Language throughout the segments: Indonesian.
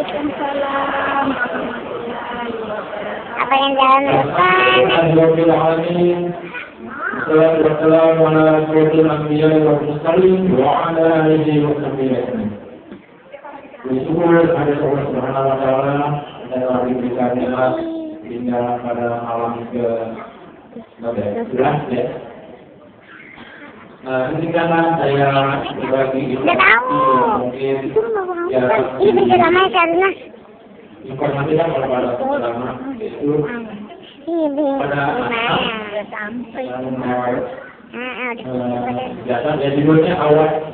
Waalaikumsalam. Apa yang jalan depan? Alhamdulillahirrahmanirrahim. Wassalamualaikum warahmatullahi wabarakatuh. Wa ala alihi wa sahbihi. Bersyukur ada Allah Subhanahu wa taala yang telah diberikan nikmat hingga pada malam ke-11 ya. Izinkanlah saya berbagi mungkin ya Ini bersama karena informasi yang kepada pertama itu pada sampai biasa ya judulnya awas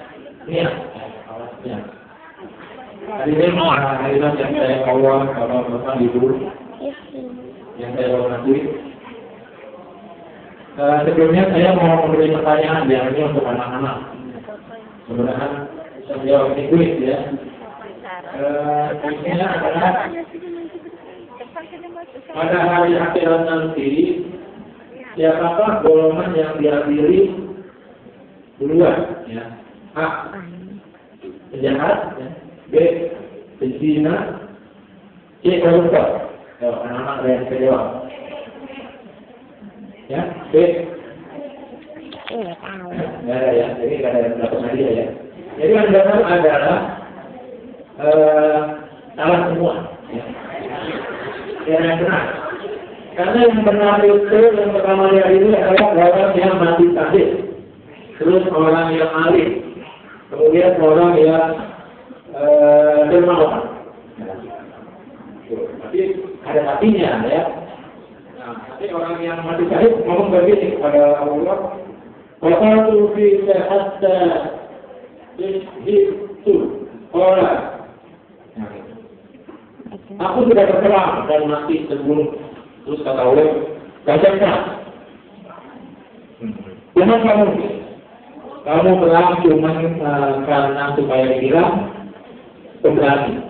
niat. Hari ini yang saya awal bapak-bapak ibu yang saya hormati. Sebelumnya saya mau memberi pertanyaan yang ini untuk anak-anak. Sebenarnya saya ini kuis ya. Kuisnya adalah pada hari akhirat nanti siapakah golongan yang diadili duluan ya? A. Penjahat ya. B. Pezina. C. Koruptor. Anak-anak yang saya jawab. Ya, B. Nggak ada ya, jadi nggak ada yang berlaku hadiah ya. Jadi yang benar adalah salah semua. Ya. Yang benar. Karena yang benar itu yang pertama dia ini adalah orang yang mati syahid, terus orang yang alim, kemudian orang yang dermawan. Tapi ada hatinya ya. Tapi orang yang mati syahid ngomong begini kepada Allah, "Waqatu fi hatta itu orang." Aku sudah berperang dan mati sebelum terus kata Allah, "Bacakan." Jangan kamu berang cuma karena supaya dibilang pemberani.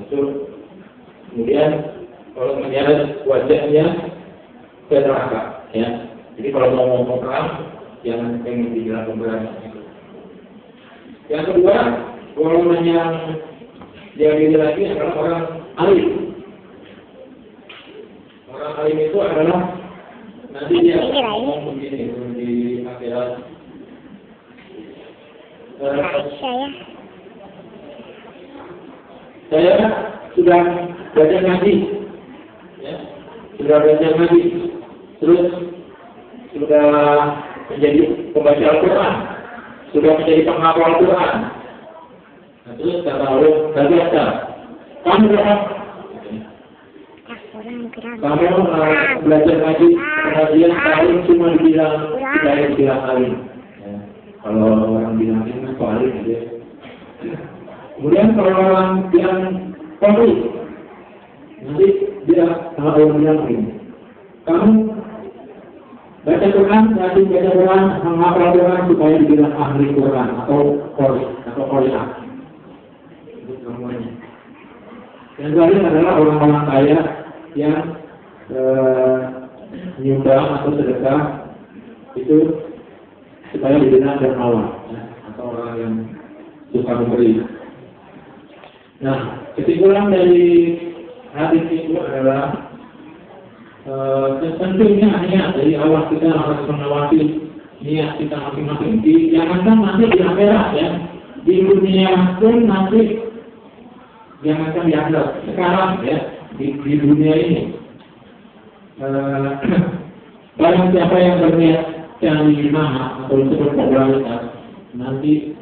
Itu kemudian kalau menyeret wajahnya ke neraka, ya. Jadi kalau mau ngomong perang, jangan pengen dibilang pemberani. Yang kedua, golongan yang diadili lagi adalah orang alim. Orang alim itu adalah nanti dia ngomong begini di akhirat. Saya sudah belajar ngaji, ya. Sudah belajar ngaji, terus sudah menjadi pembaca Al-Quran, sudah menjadi penghafal Al-Quran. Nah, terus kata Allah, "Bagaimana? Kamu berapa? Kamu belajar ngaji, kemudian alim cuma dibilang saya bilang alim. Ya. Kalau orang bilang ini kok alim aja. Kemudian kalau orang bilang polri, nanti dia kalau bilang ini, kamu baca Quran, nanti baca Quran, menghafal Quran supaya dibilang ahli Quran atau qori atau qori'ah. Itu semuanya. Yang terakhir adalah orang-orang kaya yang menyumbang atau sedekah itu supaya dibilang dermawan, ya, atau orang yang suka memberi. Nah, kesimpulan dari hadis itu adalah tentunya niat dari awal kita harus mengawasi niat kita masing-masing. Jangankan nanti di akhirat ya, di dunia pun nanti jangankan di akhirat. Sekarang ya di dunia ini barang siapa yang berniat cari mana atau untuk popularitas, nanti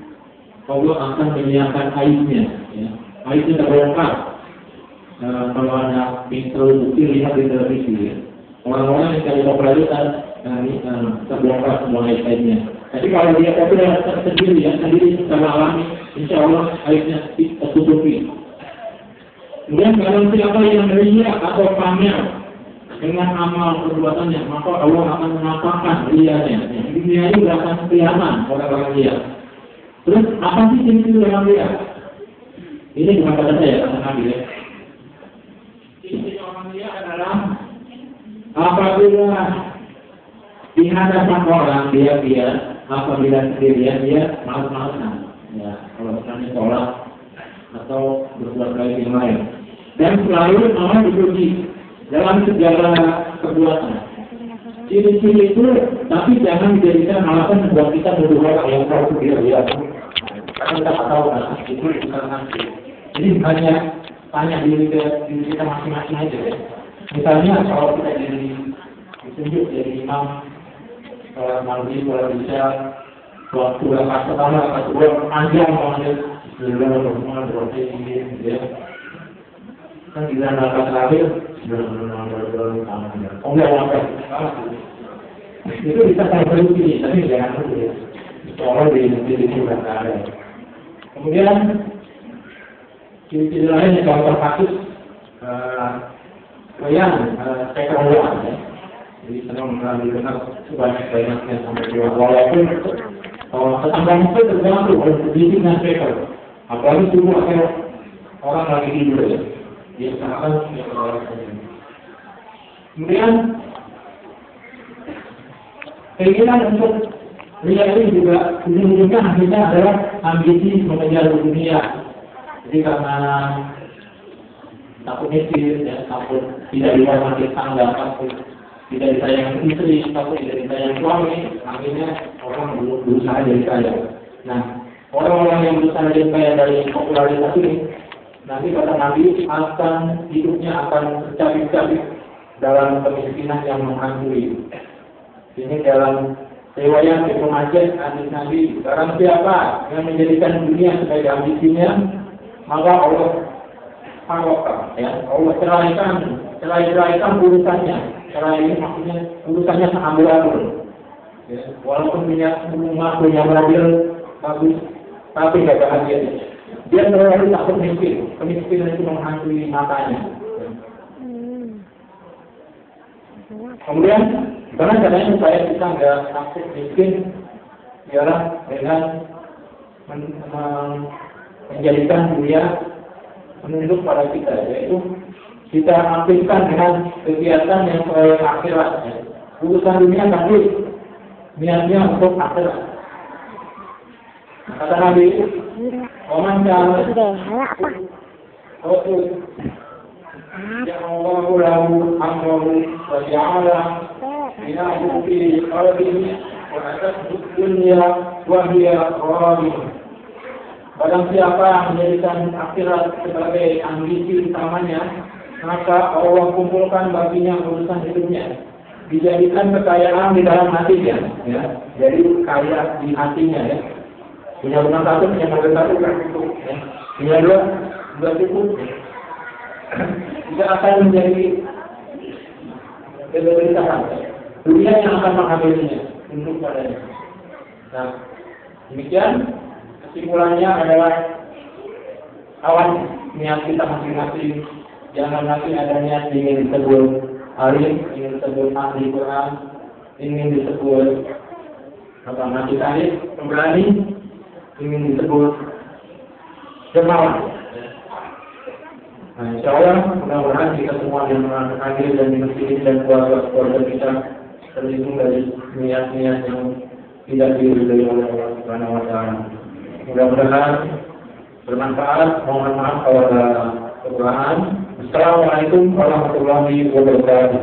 Allah akan menyiapkan aibnya. Ya. Aibnya terbongkar. Kalau ada bukti lihat di televisi, ya. Orang-orang yang cari popularitas terbongkar semua aib-aibnya. Jadi kalau dia popularitas sendiri, ya sendiri secara alami, insya Allah aibnya tertutupi. Kemudian kalau siapa yang riya atau pamer dengan amal perbuatannya, maka Allah akan menampakkan rianya. Di dunia ini akan kelihatan orang-orang riya. Terus apa sih jenis orang riya? Ini bukan kata saya, kata Nabi ya. Ciri orang riya adalah apabila di hadapan orang dia apabila sendirian dia malas-malasan. Ya, kalau misalnya sholat atau berbuat baik yang lain. dan selalu mau dipuji dalam segala perbuatan. Ciri-ciri itu, tapi jangan dijadikan alasan buat kita menuduh orang yang tahu dia. Karena kita tak tahu kan, itu bukan nanti. Jadi hanya tanya diri kita masing-masing aja ya. Misalnya kalau kita ditunjuk jadi imam, maghrib kalau bisa waktu rakaat pertama, rakaat kedua panjang banget, ya. Kan di dalam rakaat terakhir, itu bisa saya berhenti, tapi jangan dulu ya. Soalnya di sini nggak ada. Kemudian ciri-ciri lain yang contoh kasus kekerolaan ya. Jadi senang mendengar sebanyak-banyaknya sampai dua. Walaupun tetangga itu tergantung didik dan speaker. Apalagi semua orang lagi tidur ya. Dia akan kemudian keinginan untuk Ria ini juga ujung-ujungnya akhirnya adalah ambisi mengejar dunia. Jadi karena takut miskin, ya, takut tidak dihormati tangga, takut tidak disayang istri, takut tidak disayang suami, akhirnya orang berusaha jadi kaya. Nah, orang-orang yang berusaha jadi kaya dari popularitas ini, nanti kata Nabi akan hidupnya akan tercabik-cabik dalam kemiskinan yang menghantui. Ini dalam riwayat Ibnu Majah hadis Nabi, barang siapa yang menjadikan dunia sebagai ambisinya, maka Allah ya, Allah ceraikan urusannya. Cerai ini maksudnya urusannya seambil-ambil. Ya, walaupun punya rumah, punya mobil bagus, tapi nggak bahagia. Dia terlalu takut miskin. Kemiskinan itu menghantui matanya. Kemudian, karena caranya supaya kita nggak takut miskin, ialah dengan menjadikan dunia menunduk pada kita, yaitu kita aktifkan dengan kegiatan yang sesuai akhirat. Urusan dunia tapi niatnya untuk akhirat. Kata Nabi, "Oman kalau ya Allah lahu amru wa ja'ala minahu fi qalbihi wa atasbu dunya wa hiya radiyah." Barang siapa yang menjadikan akhirat sebagai ambisi utamanya, maka Allah kumpulkan baginya urusan hidupnya, dijadikan kekayaan di dalam hatinya, ya. Jadi kaya di hatinya, ya. Punya rumah satu, punya mobil satu, kan cukup, ya. Punya dua, cukup. Tidak akan menjadi penderitaan. Dunia yang akan mengambilnya untuk padanya. Nah, demikian kesimpulannya adalah awas niat kita masing-masing. Jangan nanti ada niat ingin disebut alim, ingin disebut ahli Quran, ingin disebut masjid alif, pemberani, ingin disebut jemaah. Nah, insya Allah mudah-mudahan kita semua yang hadir dan di masjid dan keluarga kita terlindung dari niat-niat yang tidak diridhoi oleh Allah Subhanahu wa Ta'ala. Mudah-mudahan bermanfaat. Mohon maaf kalau ada kekurangan. Assalamualaikum warahmatullahi wabarakatuh.